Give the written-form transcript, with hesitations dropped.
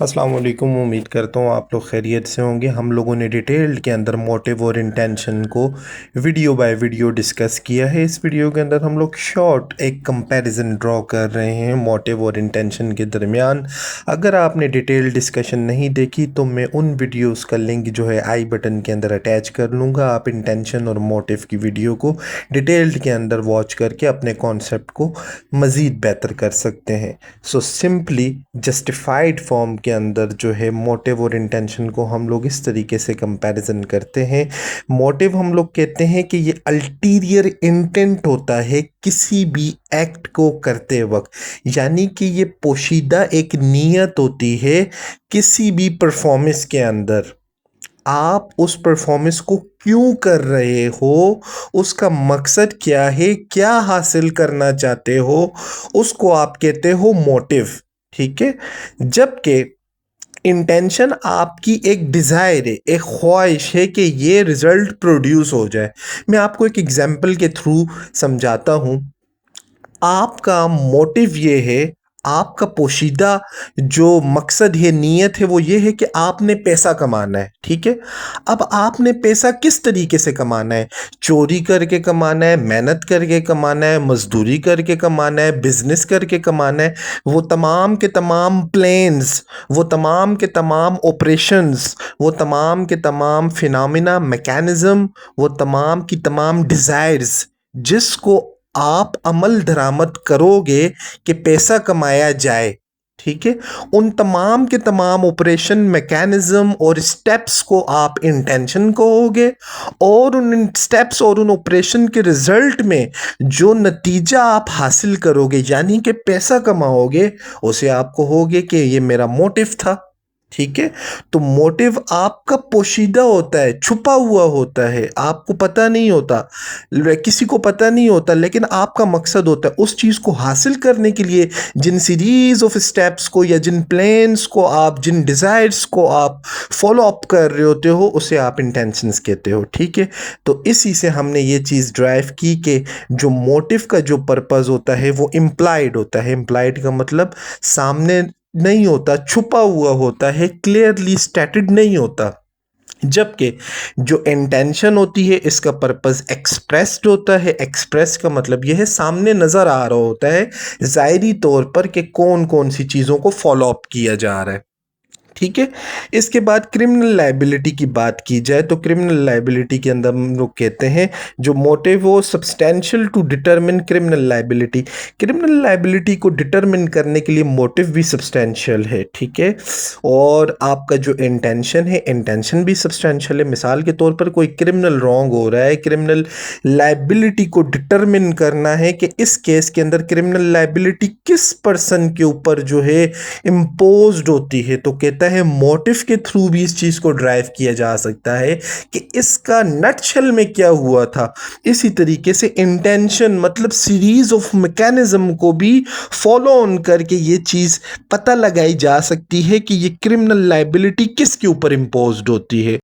अस्सलाम वालेकुम। उम्मीद करता हूँ आप लोग खैरियत से होंगे। हम लोगों ने डिटेल्ड के अंदर मोटिव और इंटेंशन को वीडियो बाय वीडियो डिस्कस किया है। इस वीडियो के अंदर हम लोग शॉर्ट एक कंपैरिजन ड्रॉ कर रहे हैं मोटिव और इंटेंशन के दरमियान। अगर आपने डिटेल डिस्कशन नहीं देखी तो मैं उन वीडियोस का लिंक जो है आई बटन के अंदर अटैच कर लूँगा। आप इंटेंशन और मोटिव की वीडियो को डिटेल्ड के अंदर वॉच करके अपने कॉन्सेप्ट को मज़ीद बेहतर कर सकते हैं। सो सिंपली जस्टिफाइड फॉर्म के अंदर जो है मोटिव और इंटेंशन को हम लोग इस तरीके से कंपैरिजन करते हैं। मोटिव हम लोग कहते हैं कि ये अल्टीरियर इंटेंट होता है किसी भी एक्ट को करते वक्त, यानी कि ये पोशीदा एक नीयत होती है किसी भी परफॉर्मेंस के अंदर। आप उस परफॉर्मेंस को क्यों कर रहे हो, उसका मकसद क्या है, क्या हासिल करना चाहते हो, उसको आप कहते हो मोटिव। ठीक है। जबकि इंटेंशन आपकी एक डिज़ायर है, एक ख्वाहिश है कि ये रिज़ल्ट प्रोड्यूस हो जाए। मैं आपको एक एग्जांपल के थ्रू समझाता हूँ। आपका मोटिव ये है, आपका पोशीदा जो मकसद है, नीयत है, वो ये है कि आपने पैसा कमाना है। ठीक है। अब आपने पैसा किस तरीके से कमाना है? चोरी करके कमाना है, मेहनत करके कमाना है, मजदूरी करके कमाना है, बिजनेस करके कमाना है। वो तमाम के तमाम प्लान्स, वो तमाम के तमाम ऑपरेशंस, वो तमाम के तमाम फिनोमिना, मैकेनिज्म, वो तमाम की तमाम डिज़ायर्स जिसको आप अमल दरामद करोगे कि पैसा कमाया जाए। ठीक है। उन तमाम के तमाम ऑपरेशन, मैकेनिज्म और स्टेप्स को आप इंटेंशन कहोगे, और उन स्टेप्स और उन ऑपरेशन के रिजल्ट में जो नतीजा आप हासिल करोगे यानी कि पैसा कमाओगे, उसे आप कहोगे कि ये मेरा मोटिव था। ठीक है। तो मोटिव आपका पोशीदा होता है, छुपा हुआ होता है, आपको पता नहीं होता, किसी को पता नहीं होता, लेकिन आपका मकसद होता है उस चीज़ को हासिल करने के लिए जिन सीरीज ऑफ स्टेप्स को या जिन प्लान्स को आप, जिन डिज़ायर्स को आप फॉलो अप कर रहे होते हो, उसे आप इंटेंशंस कहते हो। ठीक है। तो इसी से हमने ये चीज़ ड्राइव की कि जो मोटिव का जो पर्पज़ होता है वो इम्प्लाइड होता है। इम्प्लाइड का मतलब सामने नहीं होता, छुपा हुआ होता है, क्लियरली स्टेटेड नहीं होता। जबकि जो इंटेंशन होती है, इसका पर्पस एक्सप्रेस्ड होता है। एक्सप्रेस का मतलब यह है सामने नज़र आ रहा होता है ज़ाहिरी तौर पर कि कौन कौन सी चीज़ों को फॉलो अप किया जा रहा है। ठीक है। इसके बाद क्रिमिनल लाइबिलिटी की बात की जाए तो क्रिमिनल लाइबिलिटी के अंदर हम लोग कहते हैं जो मोटिव हो substantial to determine criminal liability. Criminal liability को डिटरमिन करने के लिए मोटिव भी सब्सटेंशियल है। ठीक है। और आपका जो इंटेंशन है, इंटेंशन भी सब्सटेंशियल है। मिसाल के तौर पर कोई क्रिमिनल रॉन्ग हो रहा है, क्रिमिनल लाइबिलिटी को डिटरमिन करना है कि इस केस के अंदर क्रिमिनल लाइबिलिटी किस पर्सन के ऊपर जो है इम्पोज्ड होती है, तो कहता है मोटिव के थ्रू भी इस चीज़ को ड्राइव किया जा सकता है कि इसका नटशेल में क्या हुआ था। इसी तरीके से इंटेंशन मतलब सीरीज ऑफ मैकेनिज्म को भी फॉलो ऑन करके ये चीज़ पता लगाई जा सकती है कि ये क्रिमिनल लाइबिलिटी किसके ऊपर इम्पोज्ड होती है।